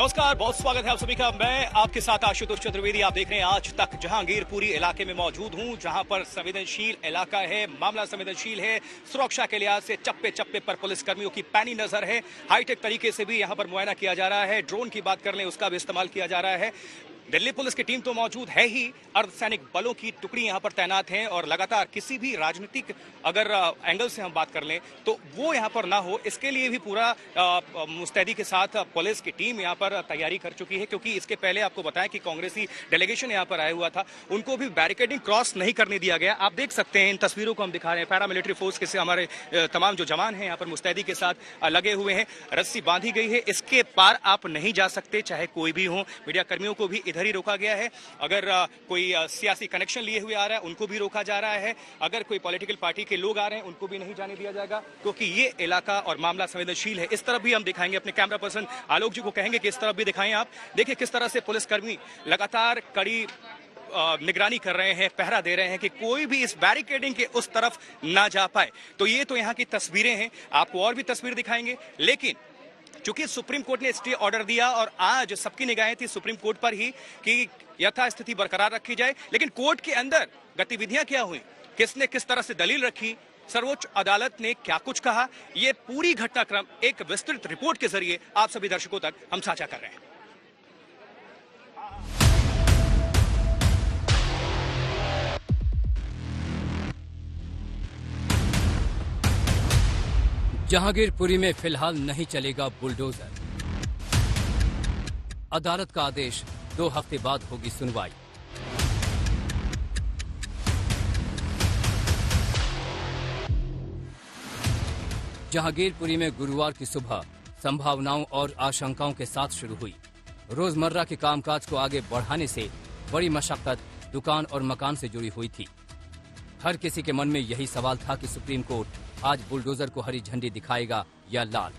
नमस्कार, बहुत स्वागत है आप सभी का। मैं आपके साथ आशुतोष चतुर्वेदी। आप देख रहे हैं आज तक। जहांगीरपुरी इलाके में मौजूद हूं, जहां पर संवेदनशील इलाका है, मामला संवेदनशील है। सुरक्षा के लिहाज से चप्पे चप्पे पर पुलिस कर्मियों की पैनी नजर है। हाईटेक तरीके से भी यहां पर मुआयना किया जा रहा है। ड्रोन की बात कर लें, उसका भी इस्तेमाल किया जा रहा है। दिल्ली पुलिस की टीम तो मौजूद है ही, अर्धसैनिक बलों की टुकड़ी यहां पर तैनात हैं और लगातार किसी भी राजनीतिक अगर एंगल से हम बात कर लें तो वो यहां पर ना हो, इसके लिए भी पूरा मुस्तैदी के साथ पुलिस की टीम यहां पर तैयारी कर चुकी है। क्योंकि इसके पहले आपको बताएं कि कांग्रेसी डेलीगेशन यहां पर आया हुआ था, उनको भी बैरिकेडिंग क्रॉस नहीं करने दिया गया। आप देख सकते हैं, इन तस्वीरों को हम दिखा रहे हैं, पैरामिलिट्री फोर्स के से हमारे तमाम जो जवान हैं यहां पर मुस्तैदी के साथ लगे हुए हैं। रस्सी बांधी गई है, इसके पार आप नहीं जा सकते, चाहे कोई भी हो। मीडिया कर्मियों को भी इधर ही रोका गया है। अगर कोई सियासी कनेक्शन लिए हुए आ रहा है, उनको भी रोका जा रहा है। अगर कोई पॉलिटिकल पार्टी के लोग आ रहे हैं, उनको भी नहीं जाने दिया जाएगा, क्योंकि ये इलाका और मामला संवेदनशील है। इस तरफ भी हम दिखाएंगे, अपने कैमरा पर्सन आलोक जी को कहेंगे कि इस तरफ भी दिखाएं। आप देखिए किस तरह से पुलिसकर्मी लगातार कड़ी निगरानी कर रहे हैं, पहरा दे रहे हैं कि कोई भी इस बैरिकेडिंग के उस तरफ ना जा पाए। तो ये तो यहाँ की तस्वीरें हैं, आपको और भी तस्वीर दिखाएंगे। लेकिन चूंकि सुप्रीम कोर्ट ने स्टे ऑर्डर दिया और आज सबकी निगाहें थी सुप्रीम कोर्ट पर ही कि यथास्थिति बरकरार रखी जाए, लेकिन कोर्ट के अंदर गतिविधियां क्या हुई, किसने किस तरह से दलील रखी, सर्वोच्च अदालत ने क्या कुछ कहा, ये पूरी घटनाक्रम एक विस्तृत रिपोर्ट के जरिए आप सभी दर्शकों तक हम साझा कर रहे हैं। जहांगीरपुरी में फिलहाल नहीं चलेगा बुलडोजर। अदालत का आदेश, 2 हफ्ते बाद होगी सुनवाई। जहांगीरपुरी में गुरुवार की सुबह संभावनाओं और आशंकाओं के साथ शुरू हुई। रोजमर्रा के कामकाज को आगे बढ़ाने से बड़ी मशक्कत दुकान और मकान से जुड़ी हुई थी। हर किसी के मन में यही सवाल था कि सुप्रीम कोर्ट आज बुलडोजर को हरी झंडी दिखाएगा या लाल।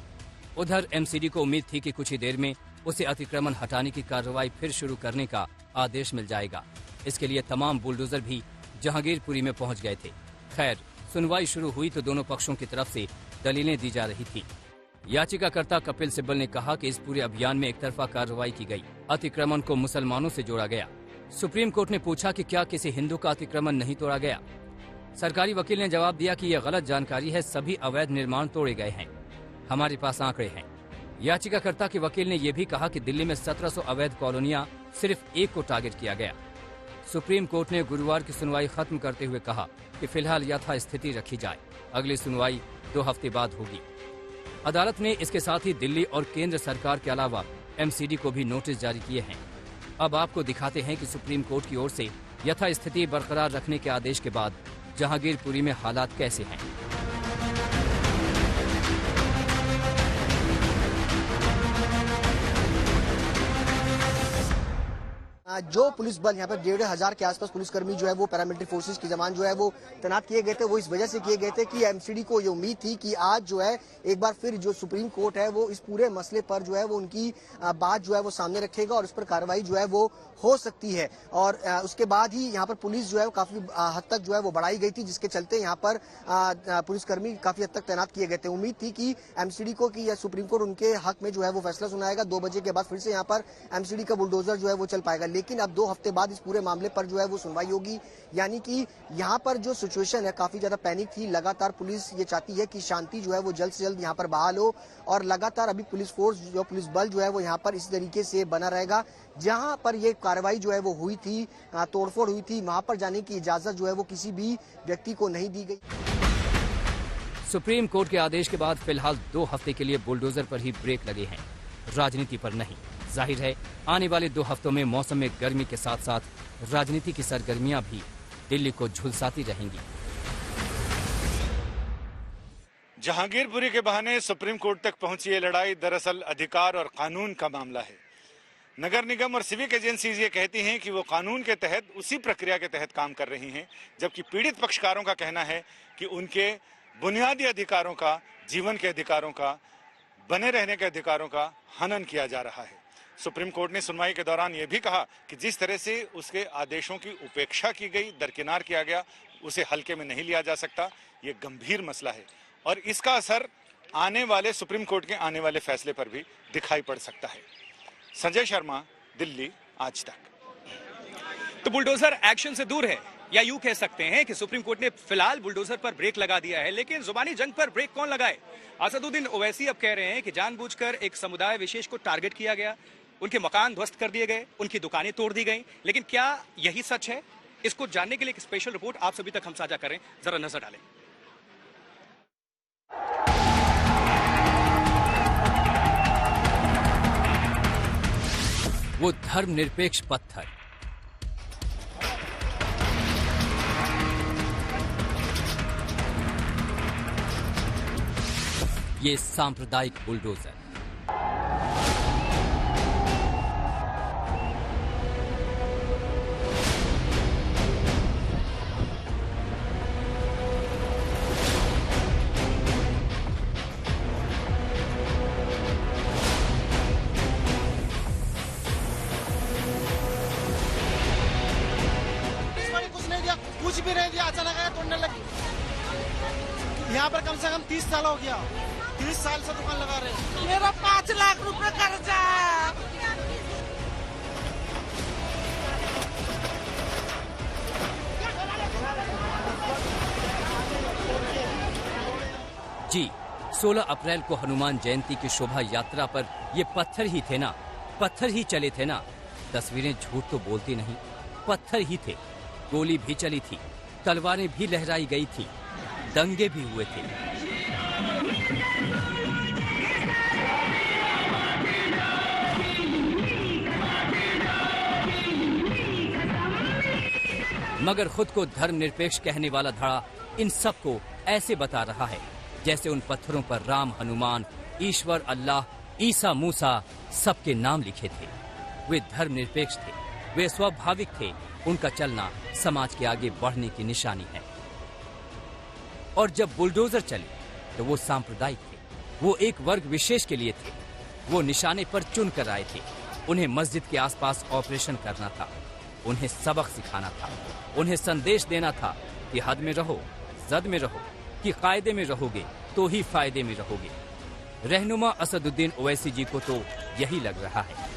उधर एमसीडी को उम्मीद थी कि कुछ ही देर में उसे अतिक्रमण हटाने की कार्रवाई फिर शुरू करने का आदेश मिल जाएगा। इसके लिए तमाम बुलडोजर भी जहांगीरपुरी में पहुंच गए थे। खैर, सुनवाई शुरू हुई तो दोनों पक्षों की तरफ से दलीलें दी जा रही थी। याचिकाकर्ता कपिल सिब्बल ने कहा कि इस पूरे अभियान में एकतरफा कार्रवाई की गई, अतिक्रमण को मुसलमानों से जोड़ा गया। सुप्रीम कोर्ट ने पूछा कि क्या किसी हिंदू का अतिक्रमण नहीं तोड़ा गया। सरकारी वकील ने जवाब दिया कि यह गलत जानकारी है, सभी अवैध निर्माण तोड़े गए हैं, हमारे पास आंकड़े हैं। याचिकाकर्ता के वकील ने यह भी कहा कि दिल्ली में 1700 अवैध कॉलोनियां, सिर्फ एक को टारगेट किया गया। सुप्रीम कोर्ट ने गुरुवार की सुनवाई खत्म करते हुए कहा कि फिलहाल यथास्थिति रखी जाए, अगली सुनवाई 2 हफ्ते बाद होगी। अदालत ने इसके साथ ही दिल्ली और केंद्र सरकार के अलावा एमसीडी को भी नोटिस जारी किए हैं। अब आपको दिखाते हैं कि सुप्रीम कोर्ट की ओर से यथास्थिति बरकरार रखने के आदेश के बाद जहांगीरपुरी में हालात कैसे हैं। जो पुलिस बल यहाँ पर 1,500 के आसपास पुलिसकर्मी जो है वो पैरामिलिट्री फोर्सेस के जवान जो है वो तैनात किए गए थे, वो इस वजह से किए गए थे कि एमसीडी को ये उम्मीद थी कि आज जो है एक बार फिर जो सुप्रीम कोर्ट है वो इस पूरे मसले पर जो है वो उनकी बात जो है वो सामने रखेगा और उस पर कार्रवाई जो है वो हो सकती है। और उसके बाद ही यहाँ पर पुलिस जो है वो काफी हद तक जो है वो बढ़ाई गई थी, जिसके चलते यहाँ पर पुलिसकर्मी काफी हद तक तैनात किए गए थे। उम्मीद थी कि एमसीडी को कि सुप्रीम कोर्ट उनके हक में जो है वो फैसला सुनाएगा, 2 बजे के बाद फिर से यहाँ पर एमसीडी का बुलडोजर जो है वो चल पाएगा। लेकिन अब 2 हफ्ते बाद इस पूरे मामले पर जो है वो सुनवाई होगी। यानी कि यहाँ पर जो सिचुएशन है काफी ज्यादा पैनिक थी। लगातार पुलिस ये चाहती है कि शांति जो है वो जल्द से जल्द यहाँ पर बहाल हो और लगातार अभी पुलिस फोर्स जो पुलिस बल जो है वो यहाँ पर इस तरीके से बना रहेगा। जहाँ पर ये कार्रवाई जो है वो हुई थी, तोड़फोड़ हुई थी, वहां पर जाने की इजाजत जो है वो किसी भी व्यक्ति को नहीं दी गई। सुप्रीम कोर्ट के आदेश के बाद फिलहाल 2 हफ्ते के लिए बुलडोजर पर ही ब्रेक लगे हैं, राजनीति पर नहीं। जाहिर है आने वाले 2 हफ्तों में मौसम में गर्मी के साथ साथ राजनीति की सरगर्मियां भी दिल्ली को झुलसाती रहेंगी। जहांगीरपुरी के बहाने सुप्रीम कोर्ट तक पहुंची ये लड़ाई दरअसल अधिकार और कानून का मामला है। नगर निगम और सिविक एजेंसीज ये कहती हैं कि वो कानून के तहत, उसी प्रक्रिया के तहत काम कर रही हैं, जबकि पीड़ित पक्षकारों का कहना है कि उनके बुनियादी अधिकारों का, जीवन के अधिकारों का, बने रहने के अधिकारों का हनन किया जा रहा है। सुप्रीम कोर्ट ने सुनवाई के दौरान यह भी कहा कि जिस तरह से उसके आदेशों की उपेक्षा की गई, दरकिनार किया गया, उसे हल्के में नहीं लिया जा सकता। ये गंभीर मसला है और इसका असर आने वाले सुप्रीम कोर्ट के आने वाले फैसले पर भी दिखाई पड़ सकता है। संजय शर्मा, दिल्ली आज तक। तो बुलडोजर एक्शन से दूर है, या यूं कह सकते हैं कि सुप्रीम कोर्ट ने फिलहाल बुलडोजर पर ब्रेक लगा दिया है, लेकिन जुबानी जंग पर ब्रेक कौन लगाए? असदुद्दीन ओवैसी अब कह रहे हैं कि जानबूझकर एक समुदाय विशेष को टारगेट किया गया, उनके मकान ध्वस्त कर दिए गए, उनकी दुकानें तोड़ दी गई। लेकिन क्या यही सच है? इसको जानने के लिए एक स्पेशल रिपोर्ट आप सभी तक हम साझा करें, जरा नजर डालें। वो धर्मनिरपेक्ष पत्थर, ये सांप्रदायिक बुलडोजर, कुछ भी नहीं दिया, अचानक आया तोड़ने लगी। यहाँ पर कम से कम 30 साल हो गया, 30 साल से दुकान लगा रहे हैं। मेरा 5 लाख रुपए कर्जा है। जी 16 अप्रैल को हनुमान जयंती की शोभा यात्रा पर ये पत्थर ही थे ना, पत्थर ही चले थे ना। तस्वीरें झूठ तो बोलती नहीं, पत्थर ही थे। गोली भी चली थी, तलवारें भी लहराई गई थी, दंगे भी हुए थे। मगर खुद को धर्मनिरपेक्ष कहने वाला धड़ा इन सबको ऐसे बता रहा है जैसे उन पत्थरों पर राम, हनुमान, ईश्वर, अल्लाह, ईसा, मूसा सबके नाम लिखे थे। वे धर्मनिरपेक्ष थे, वे स्वाभाविक थे, उनका चलना समाज के आगे बढ़ने की निशानी है। और जब बुलडोजर चले तो वो सांप्रदायिक थे, वो एक वर्ग विशेष के लिए थे, वो निशाने पर चुन कर आए थे। उन्हें मस्जिद के आसपास ऑपरेशन करना था, उन्हें सबक सिखाना था, उन्हें संदेश देना था कि हद में रहो, जद में रहो, कि कायदे में रहोगे तो ही फायदे में रहोगे। रहनुमा असदुद्दीन ओवैसी जी को तो यही लग रहा है।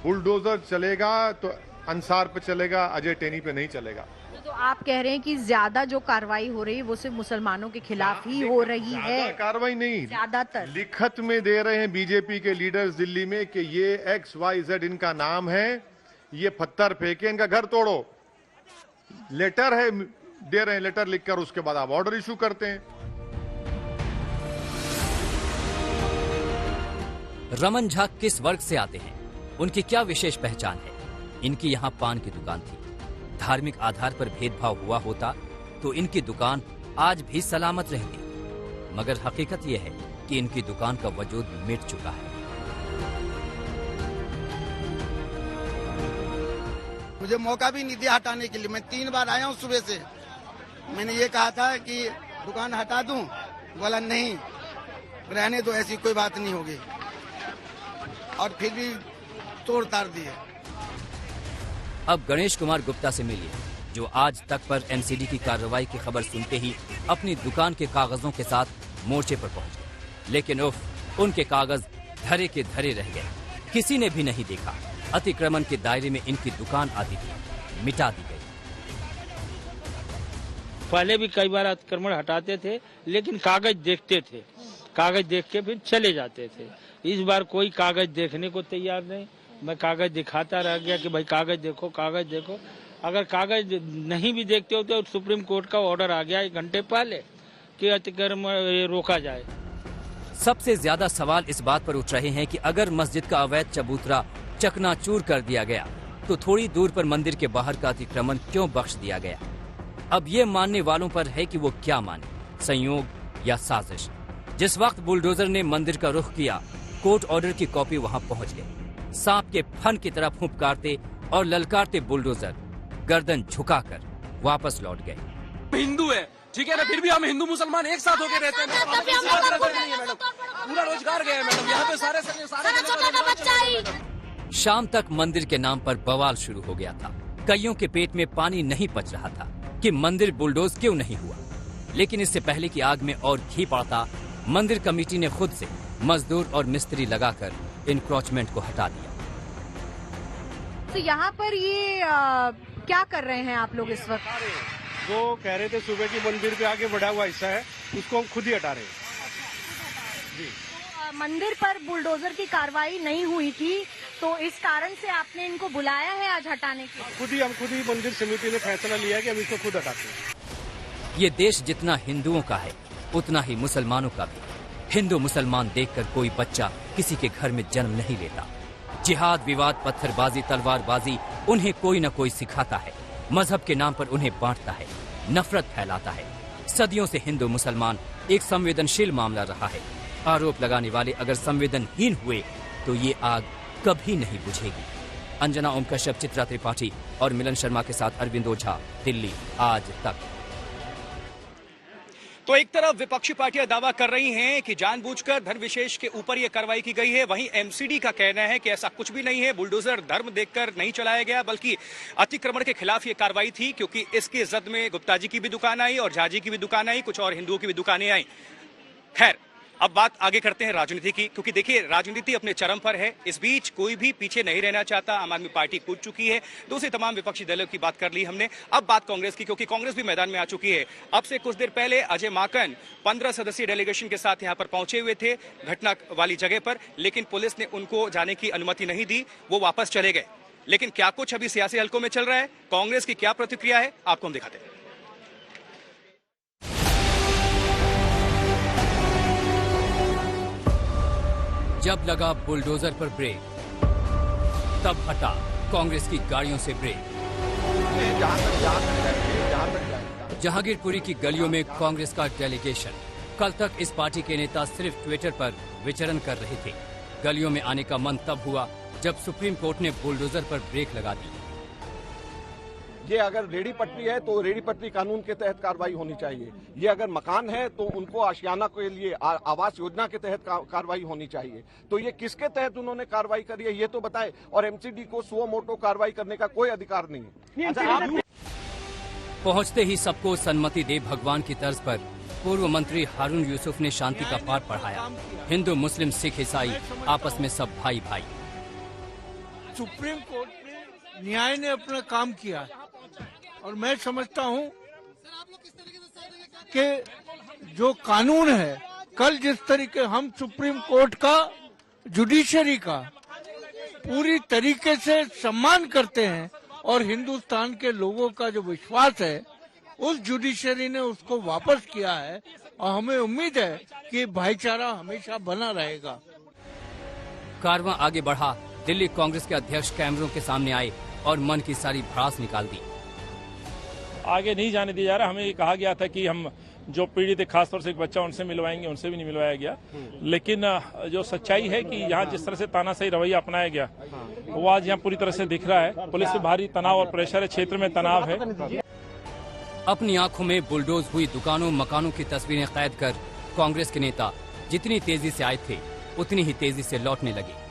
बुलडोजर चलेगा तो अंसार पे चलेगा, अजय टेनी पे नहीं चलेगा। तो आप कह रहे हैं कि ज्यादा जो कार्रवाई हो रही है वो सिर्फ मुसलमानों के खिलाफ ही हो रही है? कार्रवाई नहीं, ज्यादातर लिखत में दे रहे हैं बीजेपी के लीडर्स दिल्ली में कि ये XYZ इनका नाम है, ये पत्थर फेंके, इनका घर तोड़ो। लेटर है, दे रहे हैं लेटर लिखकर, उसके बाद आप ऑर्डर इशू करते हैं। रमन झा किस वर्ग से आते हैं, उनकी क्या विशेष पहचान है? इनकी यहाँ पान की दुकान थी। धार्मिक आधार पर भेदभाव हुआ होता तो इनकी दुकान आज भी सलामत रहती, मगर हकीकत यह है कि इनकी दुकान का वजूद मिट चुका है। मुझे मौका भी नहीं दिया हटाने के लिए। मैं 3 बार आया हूँ सुबह से। मैंने ये कहा था कि दुकान हटा दूं, बोला नहीं, रहने दो, ऐसी कोई बात नहीं होगी, और फिर भी तोड़ ताड़ दिए। अब गणेश कुमार गुप्ता से मिलिए, जो आज तक पर एमसीडी की कार्रवाई की खबर सुनते ही अपनी दुकान के कागजों के साथ मोर्चे पर पहुंच गए। लेकिन उनके कागज धरे के धरे रह गए, किसी ने भी नहीं देखा। अतिक्रमण के दायरे में इनकी दुकान आती थी, मिटा दी गई। पहले भी कई बार अतिक्रमण हटाते थे, लेकिन कागज देखते थे, कागज देख के फिर चले जाते थे। इस बार कोई कागज देखने को तैयार नहीं। मैं कागज दिखाता रह गया कि भाई कागज देखो, कागज देखो। अगर कागज नहीं भी देखते होते तो सुप्रीम कोर्ट का ऑर्डर आ गया 1 घंटे पहले कि अतिक्रमण रोका जाए। सबसे ज्यादा सवाल इस बात पर उठ रहे हैं कि अगर मस्जिद का अवैध चबूतरा चकनाचूर कर दिया गया तो थोड़ी दूर पर मंदिर के बाहर का अतिक्रमण क्यों बख्श दिया गया? अब ये मानने वालों पर है कि वो क्या माने, संयोग या साजिश। जिस वक्त बुलडोजर ने मंदिर का रुख किया, कोर्ट ऑर्डर की कॉपी वहां पहुंच गई। सांप के फन की तरह फुंफकारते और ललकारते बुलडोजर गर्दन झुकाकर वापस लौट गए। हिंदू है, ठीक है ना, फिर भी हम हिंदू मुसलमान एक साथ होकर रहते हैं। मैडम पूरा रोजगार गया है मैडम, यहाँ पे सारे शाम तक मंदिर के नाम पर बवाल शुरू हो गया था। कईयों के पेट में पानी नहीं पच रहा था कि मंदिर बुलडोज क्यों नहीं हुआ। लेकिन इससे पहले कि आग में और घी पड़ता, मंदिर कमेटी ने खुद से मजदूर और मिस्त्री लगाकर इंक्रोचमेंट को हटा दिया। तो यहाँ पर ये क्या कर रहे हैं आप लोग इस वक्त? जो कह रहे थे सुबह की मंदिर पे आगे बढ़ा हुआ हिस्सा है उसको हम खुद ही हटा रहे हैं जी। तो मंदिर पर बुलडोजर की कार्रवाई नहीं हुई थी, तो इस कारण से आपने इनको बुलाया है आज हटाने के लिए? हम खुद ही मंदिर समिति ने फैसला लिया है कि हम इसको खुद हटाते हैं। ये देश जितना हिंदुओं का है उतना ही मुसलमानों का भी। हिंदू मुसलमान देखकर कोई बच्चा किसी के घर में जन्म नहीं लेता। जिहाद, विवाद, पत्थरबाजी, तलवारबाजी उन्हें कोई न कोई सिखाता है। मजहब के नाम पर उन्हें बांटता है, नफरत फैलाता है। सदियों से हिंदू मुसलमान एक संवेदनशील मामला रहा है। आरोप लगाने वाले अगर संवेदनहीन हुए तो ये आग कभी नहीं बुझेगी। अंजना ओम कश्यप, चित्रा त्रिपाठी और मिलन शर्मा के साथ अरविंद ओझा, दिल्ली आज तक। तो एक तरफ विपक्षी पार्टियां दावा कर रही हैं कि जानबूझकर धन विशेष के ऊपर यह कार्रवाई की गई है, वहीं एमसीडी का कहना है कि ऐसा कुछ भी नहीं है, बुलडोजर धर्म देखकर नहीं चलाया गया बल्कि अतिक्रमण के खिलाफ यह कार्रवाई थी, क्योंकि इसकी जद में गुप्ता जी की भी दुकान आई और झा जी की भी दुकान आई, कुछ और हिंदुओं की भी दुकानें आई। खैर, अब बात आगे करते हैं राजनीति की, क्योंकि देखिए राजनीति अपने चरम पर है। इस बीच कोई भी पीछे नहीं रहना चाहता। आम आदमी पार्टी कूद चुकी है, दूसरी तमाम विपक्षी दलों की बात कर ली हमने। अब बात कांग्रेस की, क्योंकि कांग्रेस भी मैदान में आ चुकी है। अब से कुछ देर पहले अजय माकन 15 सदस्यीय डेलीगेशन के साथ यहां पर पहुंचे हुए थे घटना वाली जगह पर, लेकिन पुलिस ने उनको जाने की अनुमति नहीं दी, वो वापस चले गए। लेकिन क्या कुछ अभी सियासी हलकों में चल रहा है, कांग्रेस की क्या प्रतिक्रिया है, आपको हम दिखाते हैं। जब लगा बुलडोजर पर ब्रेक, तब हटा कांग्रेस की गाड़ियों से ब्रेक। जहांगीरपुरी की गलियों में कांग्रेस का डेलीगेशन। कल तक इस पार्टी के नेता सिर्फ ट्विटर पर विचरण कर रहे थे। गलियों में आने का मन तब हुआ जब सुप्रीम कोर्ट ने बुलडोजर पर ब्रेक लगा दी। ये अगर रेडी पट्टी है तो रेडी पट्टी कानून के तहत कार्रवाई होनी चाहिए। ये अगर मकान है तो उनको आशियाना के लिए आवास योजना के तहत कार्रवाई होनी चाहिए। तो ये किसके तहत उन्होंने कार्रवाई करी है ये तो बताए। और एमसीडी को सुओ मोटो कार्रवाई करने का कोई अधिकार नहीं है। पहुंचते ही सबको सन्मति दे भगवान की तर्ज पर पूर्व मंत्री हारून यूसुफ ने शांति का पाठ पढ़ाया। हिंदू, मुस्लिम, सिख, ईसाई आपस में सब भाई भाई। सुप्रीम कोर्ट में न्याय ने अपना काम किया और मैं समझता हूं कि जो कानून है, कल जिस तरीके हम सुप्रीम कोर्ट का, जुडिशरी का पूरी तरीके से सम्मान करते हैं और हिंदुस्तान के लोगों का जो विश्वास है उस जुडिशरी ने उसको वापस किया है और हमें उम्मीद है कि भाईचारा हमेशा बना रहेगा। कारवां आगे बढ़ा। दिल्ली कांग्रेस के अध्यक्ष कैमरों के सामने आए और मन की सारी भड़ास निकाल दी। आगे नहीं जाने दिया जा रहा। हमें ये कहा गया था कि हम जो पीड़ित है, खासतौर से एक बच्चा, उनसे मिलवाएंगे, उनसे भी नहीं मिलवाया गया। लेकिन जो सच्चाई है कि यहाँ जिस तरह से तानाशाही रवैया अपनाया गया वो आज यहाँ पूरी तरह से दिख रहा है। पुलिस पे भारी तनाव और प्रेशर है, क्षेत्र में तनाव है। अपनी आंखों में बुलडोज हुई दुकानों, मकानों की तस्वीरें कैद कर कांग्रेस के नेता जितनी तेजी से आए थे उतनी ही तेजी से लौटने लगे।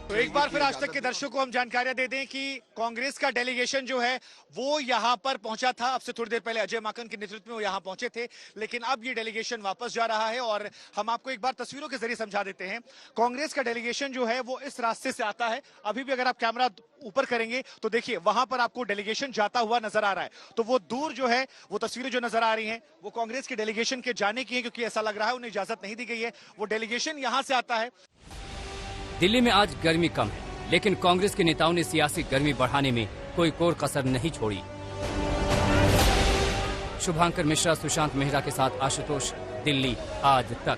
तो एक बार फिर आज तक के दर्शकों को हम जानकारियां दे दें कि कांग्रेस का डेलीगेशन जो है वो यहां पर पहुंचा था। अब से थोड़ी देर पहले अजय माकन के नेतृत्व में वो यहां पहुंचे थे, लेकिन अब ये डेलीगेशन वापस जा रहा है। और हम आपको एक बार तस्वीरों के जरिए समझा देते हैं। कांग्रेस का डेलीगेशन जो है वो इस रास्ते से आता है। अभी भी अगर आप कैमरा ऊपर करेंगे तो देखिए वहां पर आपको डेलीगेशन जाता हुआ नजर आ रहा है। तो वो दूर जो है वो तस्वीरें जो नजर आ रही हैं वो कांग्रेस के डेलीगेशन के जाने की है, क्योंकि ऐसा लग रहा है उन्हें इजाजत नहीं दी गई है। वो डेलीगेशन यहां से आता है। दिल्ली में आज गर्मी कम है, लेकिन कांग्रेस के नेताओं ने सियासी गर्मी बढ़ाने में कोई कोर कसर नहीं छोड़ी। शुभांकर मिश्रा, सुशांत मेहरा के साथ आशुतोष, दिल्ली आज तक।